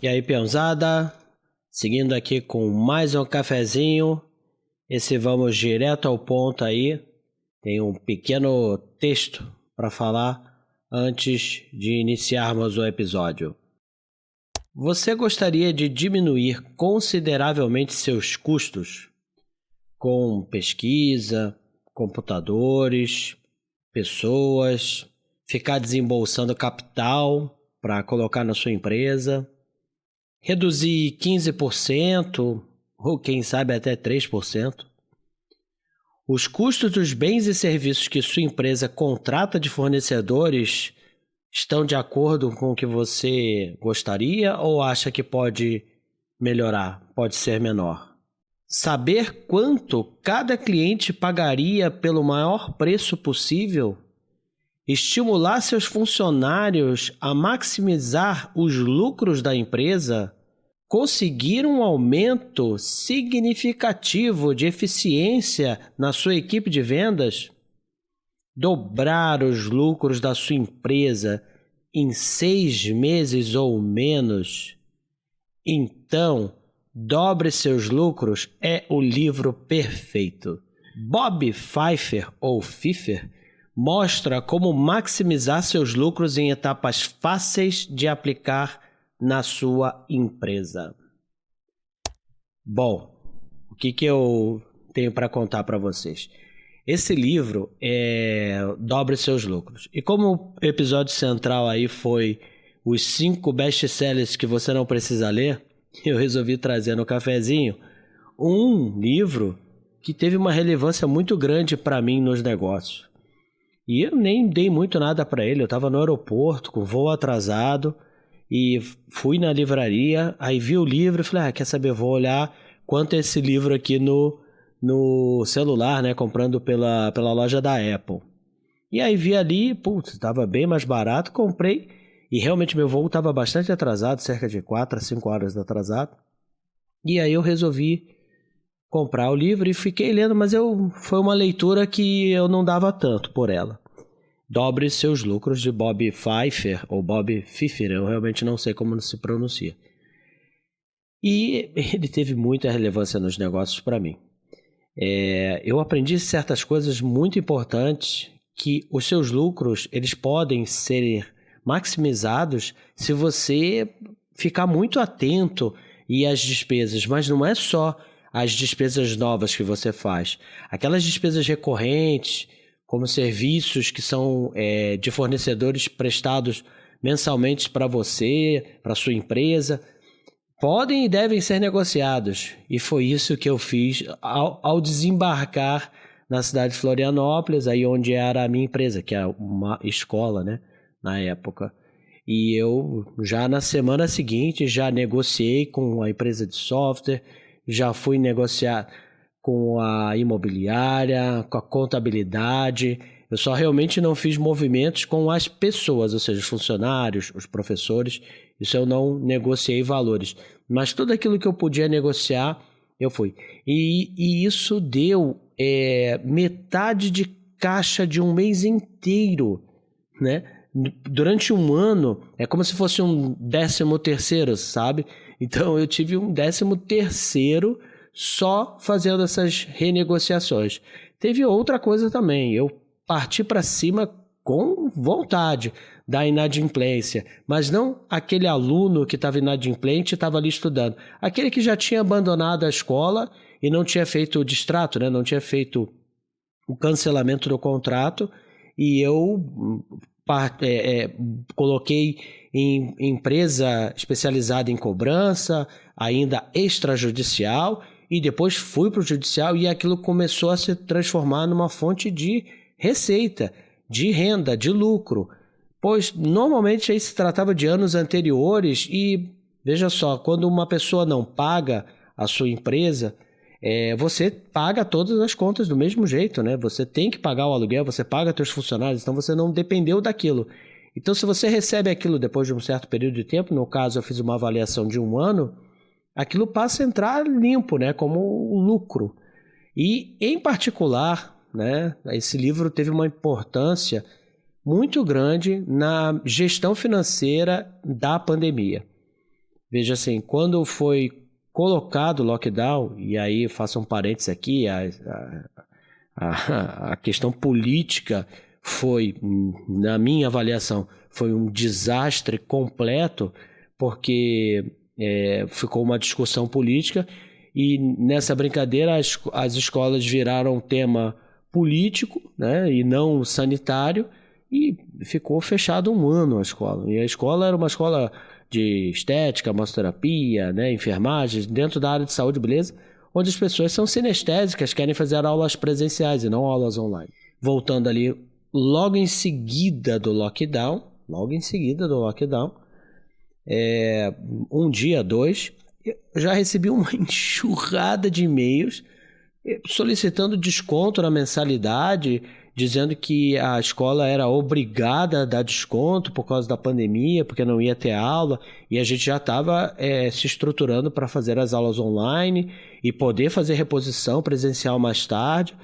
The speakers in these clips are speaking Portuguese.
E aí, peãozada, seguindo aqui com mais um cafezinho, esse vamos direto ao ponto aí, tem um pequeno texto para falar antes de iniciarmos o episódio. Você gostaria de diminuir consideravelmente seus custos com pesquisa, computadores, pessoas, ficar desembolsando capital para colocar na sua empresa, reduzir 15% ou quem sabe até 3%. Os custos dos bens e serviços que sua empresa contrata de fornecedores estão de acordo com o que você gostaria ou acha que pode melhorar, pode ser menor? Saber quanto cada cliente pagaria pelo maior preço possível? Estimular seus funcionários a maximizar os lucros da empresa? Conseguir um aumento significativo de eficiência na sua equipe de vendas? Dobrar os lucros da sua empresa em 6 meses ou menos? Então, Dobre Seus Lucros é o livro perfeito. Bob Fifer, ou Fifer, mostra como maximizar seus lucros em etapas fáceis de aplicar na sua empresa. Bom, o que eu tenho para contar para vocês? Esse livro é Dobre Seus Lucros. E como o episódio central aí foi os 5 best-sellers que você não precisa ler, eu resolvi trazer no cafezinho um livro que teve uma relevância muito grande para mim nos negócios. E eu nem dei muito nada para ele, eu estava no aeroporto com voo atrasado e fui na livraria, aí vi o livro e falei, quer saber, vou olhar quanto é esse livro aqui no celular, né, comprando pela loja da Apple. E aí vi ali, estava bem mais barato, comprei. E realmente meu voo estava bastante atrasado, cerca de 4 a 5 horas atrasado. E aí eu resolvi comprar o livro e fiquei lendo, mas foi uma leitura que eu não dava tanto por ela. Dobre Seus Lucros, de Bob Fifer, ou Bob Fifer, eu realmente não sei como se pronuncia. E ele teve muita relevância nos negócios para mim. Eu aprendi certas coisas muito importantes, que os seus lucros eles podem ser maximizados se você ficar muito atento e às despesas, mas não é só as despesas novas que você faz. Aquelas despesas recorrentes, como serviços que são de fornecedores prestados mensalmente para você, para sua empresa, podem e devem ser negociados. E foi isso que eu fiz ao desembarcar na cidade de Florianópolis, aí onde era a minha empresa, que é uma escola, né? Na época. E eu já na semana seguinte já negociei com a empresa de software, já fui negociar com a imobiliária, com a contabilidade. Eu só realmente não fiz movimentos com as pessoas, ou seja, os funcionários, os professores. Isso eu não negociei valores. Mas tudo aquilo que eu podia negociar, eu fui. E isso deu metade de caixa de um mês inteiro, né? Durante um ano, é como se fosse um 13º, sabe? Então eu tive um 13º só fazendo essas renegociações. Teve outra coisa também, eu parti para cima com vontade da inadimplência, mas não aquele aluno que estava inadimplente e estava ali estudando, aquele que já tinha abandonado a escola e não tinha feito o distrato, né? Não tinha feito o cancelamento do contrato, e eu coloquei em empresa especializada em cobrança, ainda extrajudicial, e depois fui para o judicial e aquilo começou a se transformar numa fonte de receita, de renda, de lucro. Pois normalmente aí se tratava de anos anteriores e, veja só, quando uma pessoa não paga a sua empresa, você paga todas as contas do mesmo jeito, né? Você tem que pagar o aluguel, você paga seus funcionários, então você não dependeu daquilo. Então, se você recebe aquilo depois de um certo período de tempo, no caso eu fiz uma avaliação de 1 ano, aquilo passa a entrar limpo, né? Como lucro. E, em particular, né, esse livro teve uma importância muito grande na gestão financeira da pandemia. Veja assim, quando foi colocado o lockdown, e aí faço um parênteses aqui, a questão política foi, na minha avaliação, foi um desastre completo, porque ficou uma discussão política e nessa brincadeira as escolas viraram tema político, né, e não sanitário, e ficou fechado um ano a escola. E a escola era uma escola de estética, massoterapia, né, enfermagem, dentro da área de saúde, beleza? Onde as pessoas são sinestésicas, querem fazer aulas presenciais e não aulas online. Voltando ali, logo em seguida do lockdown, um dia, dois, eu já recebi uma enxurrada de e-mails solicitando desconto na mensalidade, dizendo que a escola era obrigada a dar desconto por causa da pandemia, porque não ia ter aula, e a gente já estava se estruturando para fazer as aulas online e poder fazer reposição presencial mais tarde.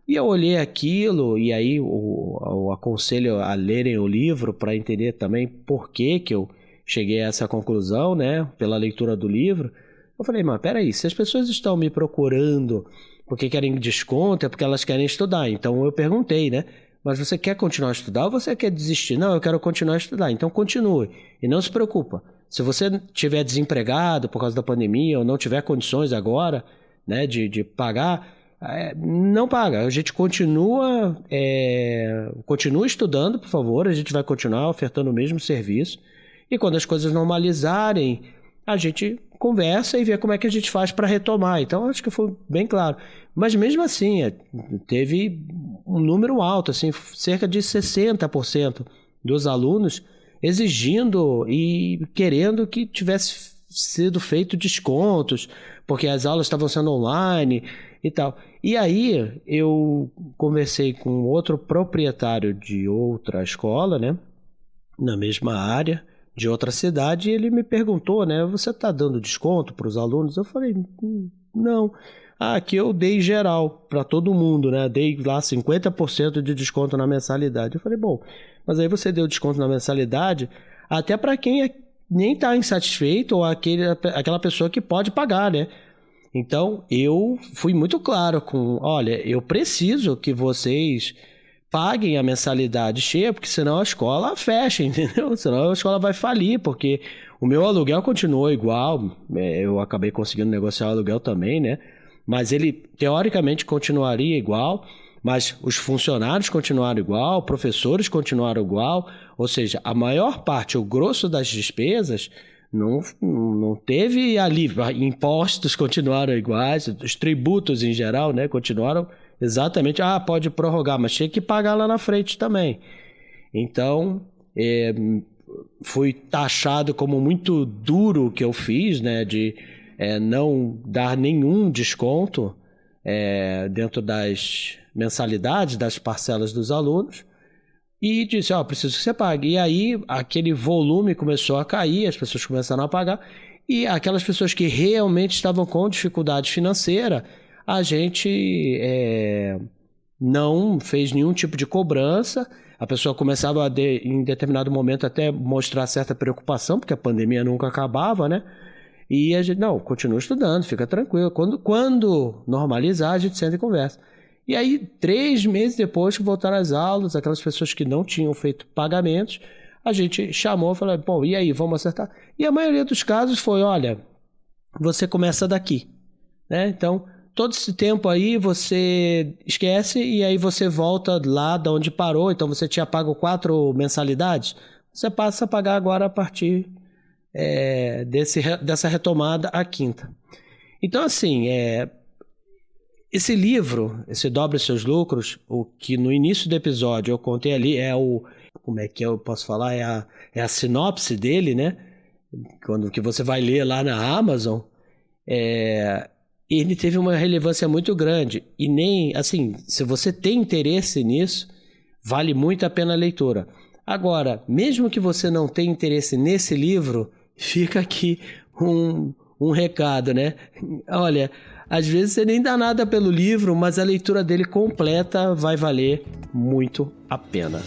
E eu olhei aquilo, e aí eu aconselho a lerem o livro para entender também por que eu cheguei a essa conclusão, né, pela leitura do livro. Eu falei, mas peraí, se as pessoas estão me procurando porque querem desconto, é porque elas querem estudar. Então eu perguntei, né, mas você quer continuar a estudar ou você quer desistir? Não, eu quero continuar a estudar, então continue. E não se preocupa, se você estiver desempregado por causa da pandemia ou não tiver condições agora, né, de pagar, não paga, a gente continua estudando, por favor, a gente vai continuar ofertando o mesmo serviço, e quando as coisas normalizarem, a gente conversa e vê como é que a gente faz para retomar. Então, acho que foi bem claro. Mas mesmo assim, teve um número alto, assim, cerca de 60% dos alunos exigindo e querendo que tivesse sido feito descontos, porque as aulas estavam sendo online e tal. E aí, eu conversei com outro proprietário de outra escola, né, na mesma área, de outra cidade, e ele me perguntou, né, você está dando desconto para os alunos? Eu falei, não. Aqui eu dei geral para todo mundo, né, dei lá 50% de desconto na mensalidade. Eu falei, bom, mas aí você deu desconto na mensalidade até para quem nem está insatisfeito ou aquela pessoa que pode pagar, né? Então, eu fui muito claro olha, eu preciso que vocês paguem a mensalidade cheia, porque senão a escola fecha, entendeu? Senão a escola vai falir, porque o meu aluguel continuou igual, eu acabei conseguindo negociar o aluguel também, né? Mas ele, teoricamente, continuaria igual, mas os funcionários continuaram igual, professores continuaram igual, ou seja, a maior parte, o grosso das despesas, não teve alívio. Impostos continuaram iguais, os tributos em geral, né, continuaram exatamente, pode prorrogar, mas tinha que pagar lá na frente também. Então, fui taxado como muito duro o que eu fiz, né, de não dar nenhum desconto dentro das mensalidades, das parcelas dos alunos, e disse, preciso que você pague. E aí, aquele volume começou a cair, as pessoas começaram a pagar, e aquelas pessoas que realmente estavam com dificuldade financeira, a gente não fez nenhum tipo de cobrança. A pessoa começava em determinado momento até mostrar certa preocupação, porque a pandemia nunca acabava, né? E a gente, não, continua estudando, fica tranquilo. Quando normalizar, a gente senta e conversa. E aí, 3 meses depois que voltaram as aulas, aquelas pessoas que não tinham feito pagamentos, a gente chamou e falou, bom, e aí, vamos acertar? E a maioria dos casos foi, olha, você começa daqui, né? Então, todo esse tempo aí você esquece e aí você volta lá de onde parou. Então você tinha pago 4 mensalidades, você passa a pagar agora a partir dessa retomada a 5ª. Então assim, esse livro, esse Dobre Seus Lucros, o que no início do episódio eu contei ali como é que eu posso falar, é a sinopse dele, né? Que você vai ler lá na Amazon, ele teve uma relevância muito grande. E nem, assim, se você tem interesse nisso, vale muito a pena a leitura. Agora, mesmo que você não tenha interesse nesse livro, fica aqui um recado, né? Olha, às vezes você nem dá nada pelo livro, mas a leitura dele completa vai valer muito a pena.